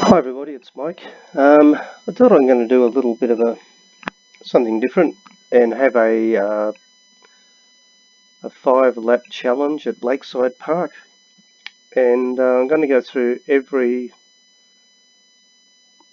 Hi everybody, it's Mike. I thought I'm going to do a little bit of something different and have a 5-lap challenge at Lakeside Park. And I'm going to go through every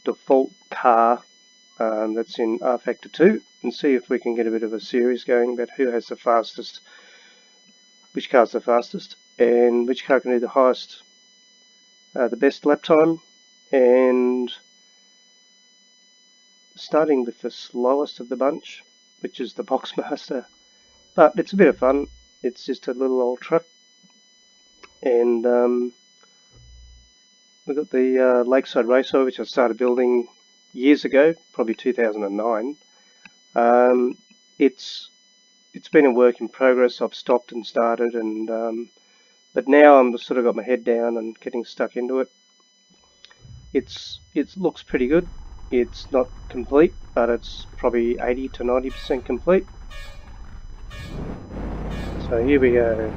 default car that's in rFactor 2 and see if we can get a bit of a series going about who has the fastest, which car's the fastest, and which car can do the highest, the best lap time, and starting with the slowest of the bunch, which is the Boxmaster. But it's a bit of fun. It's just a little old truck, and we've got the Lakeside Raceway, which I started building years ago, probably 2009. It's been a work in progress. I've stopped and started, and but now I'm sort of got my head down and getting stuck into it. It looks pretty good. It's not complete, but it's probably 80 to 90% complete. So here we go.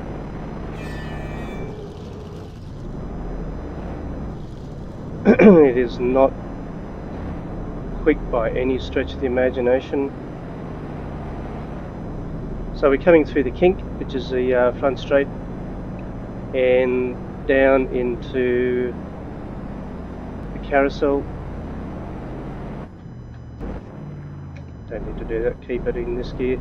It is not quick by any stretch of the imagination. So we're coming through the kink, which is the front straight, and down into the carousel. Don't need to do that, keep it in this gear.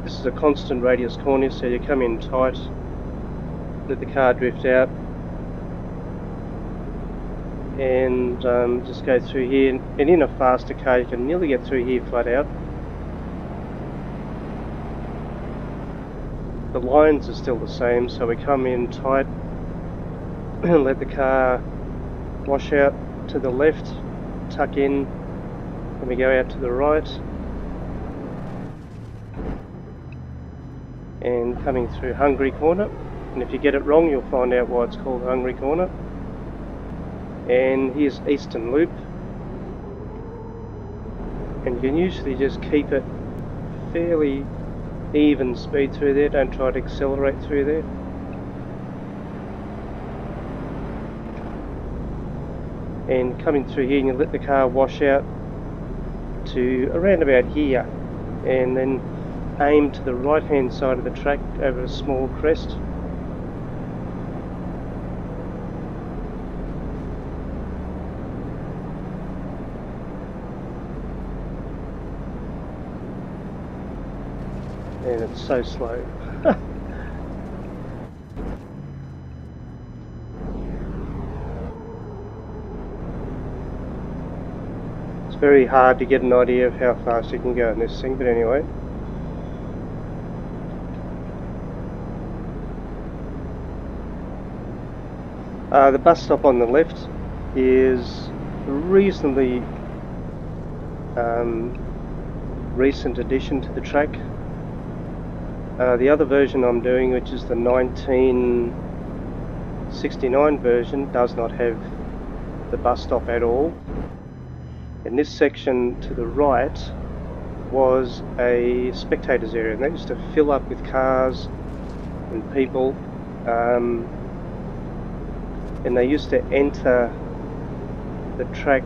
This is a constant radius corner, so you come in tight, let the car drift out, and just go through here. And in a faster car you can nearly get through here flat out. The lines are still the same, so we come in tight and let the car wash out to the left, tuck in, and we go out to the right, and coming through Hungry Corner. And if you get it wrong, you'll find out why it's called Hungry Corner. And here's Eastern Loop, and you can usually just keep it fairly even speed through there. Don't try to accelerate through there. And coming through here, and you let the car wash out to around about here, and then aim to the right hand side of the track over a small crest. And it's so slow. It's very hard to get an idea of how fast you can go in this thing, but anyway. The bus stop on the left is a reasonably recent addition to the track. The other version I'm doing, which is the 1969 version, does not have the bus stop at all. And this section to the right was a spectators area, and that used to fill up with cars and people, and they used to enter the track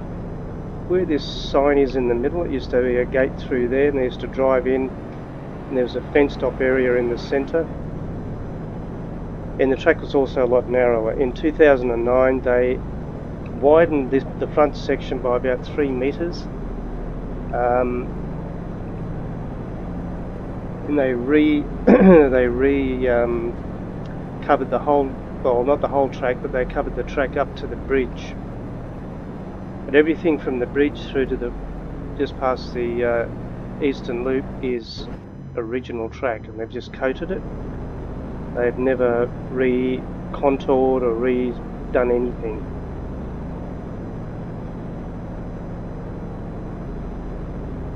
where this sign is in the middle. It used to be a gate through there, and they used to drive in, and there was a fenced off area in the centre, and the track was also a lot narrower. In 2009 they widened the front section by about 3 metres, and they covered the whole, well, not the whole track, but they covered the track up to the bridge. But everything from the bridge through to just past the Eastern Loop is original track, and they've just coated it. They've never re-contoured or redone anything.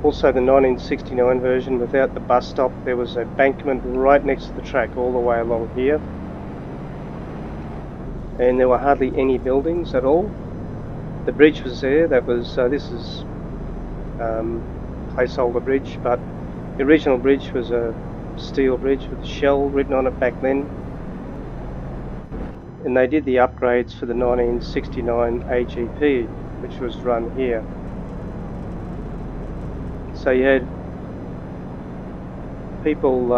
Also, the 1969 version, without the bus stop, there was a bankment right next to the track all the way along here, and there were hardly any buildings at all. The bridge was there. That was this is placeholder bridge, but the original bridge was a steel bridge with Shell written on it back then. and they did the upgrades for the 1969 AGP, which was run here. So you had people,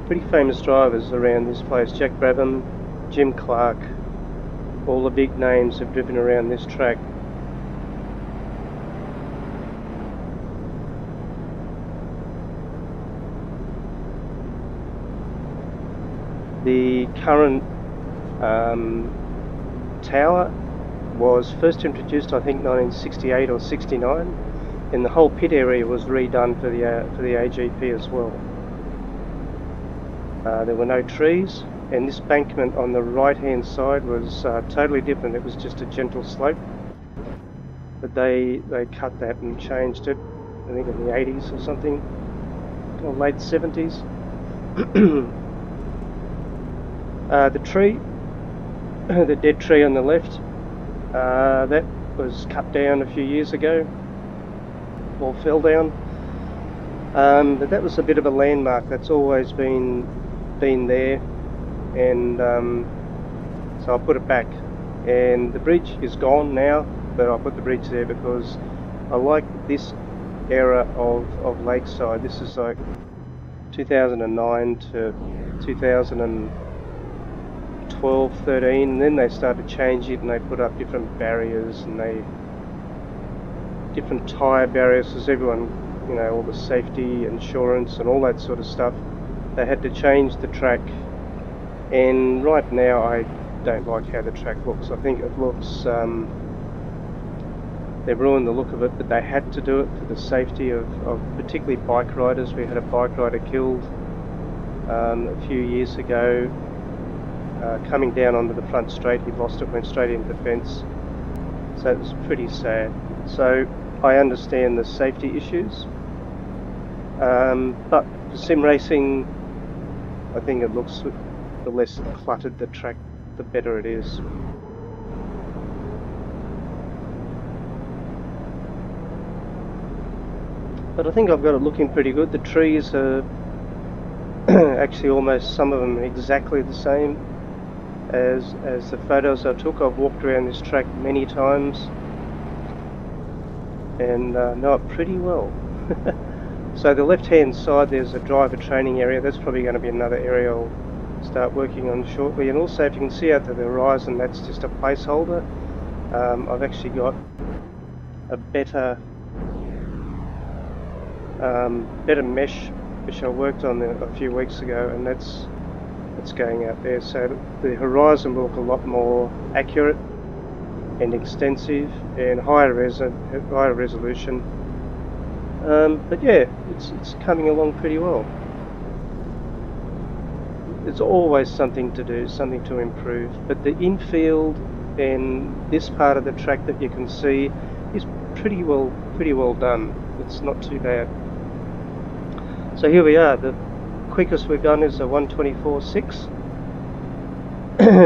pretty famous drivers around this place. Jack Brabham, Jim Clark, all the big names have driven around this track. The current tower was first introduced, I think, 1968 or 69, and the whole pit area was redone for the AGP as well. There were no trees, and this bankment on the right hand side was totally different. It was just a gentle slope, but they cut that and changed it, I think in the 80s or something, or late 70s. The tree, the dead tree on the left, that was cut down a few years ago, or fell down, but that was a bit of a landmark. That's always been there, and so I put it back, and the bridge is gone now, but I put the bridge there because I like this era of Lakeside. This is like 2009 to 2012, 13, and then they started to change it, and they put up different barriers, and different tyre barriers, because everyone, you know, all the safety, insurance and all that sort of stuff, they had to change the track. And right now I don't like how the track looks. I think it looks, they've ruined the look of it, but they had to do it for the safety of particularly bike riders. We had a bike rider killed a few years ago, coming down onto the front straight. He lost it, went straight into the fence, so it was pretty sad. So I understand the safety issues, but for sim racing, I think it looks, the less cluttered the track, the better it is. But I think I've got it looking pretty good. The trees are actually almost, some of them exactly the same as the photos I took. I've walked around this track many times and know it pretty well. So the left hand side, there's a driver training area. That's probably going to be another area I'll start working on shortly. And also, if you can see out to the horizon, that's just a placeholder. I've actually got a better mesh which I worked on a few weeks ago, and that's going out there, so the horizon will look a lot more accurate and extensive and higher resolution. But yeah, it's coming along pretty well. There's always something to do, something to improve, but the infield and this part of the track that you can see is pretty well done. It's not too bad. So here we are. The quickest we've done is a 1:24.6.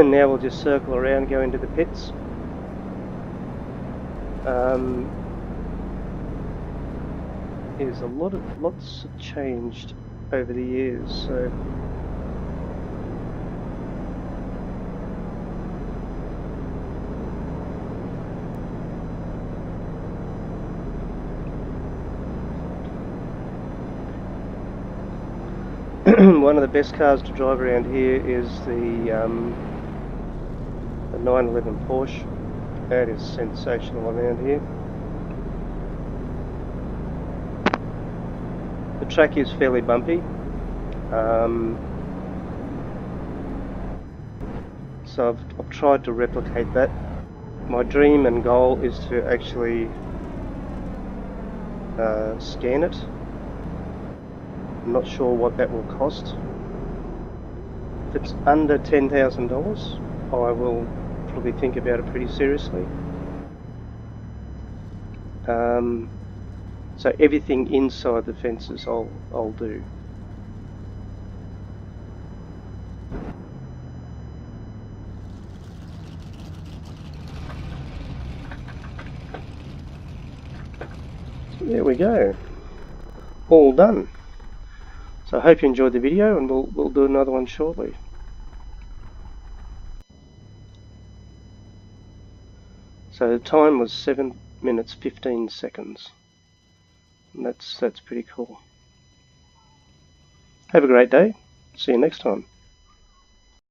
Now we'll just circle around, go into the pits. There's lots changed over the years, so one of the best cars to drive around here is the 911 Porsche. That is sensational around here. The track is fairly bumpy, so I've tried to replicate that. My dream and goal is to actually scan it. I'm not sure what that will cost. If it's under $10,000, I will probably think about it pretty seriously. So everything inside the fences I'll do. So there we go, all done. So I hope you enjoyed the video, and we'll do another one shortly. So the time was 7 minutes 15 seconds. And that's pretty cool. Have a great day. See you next time.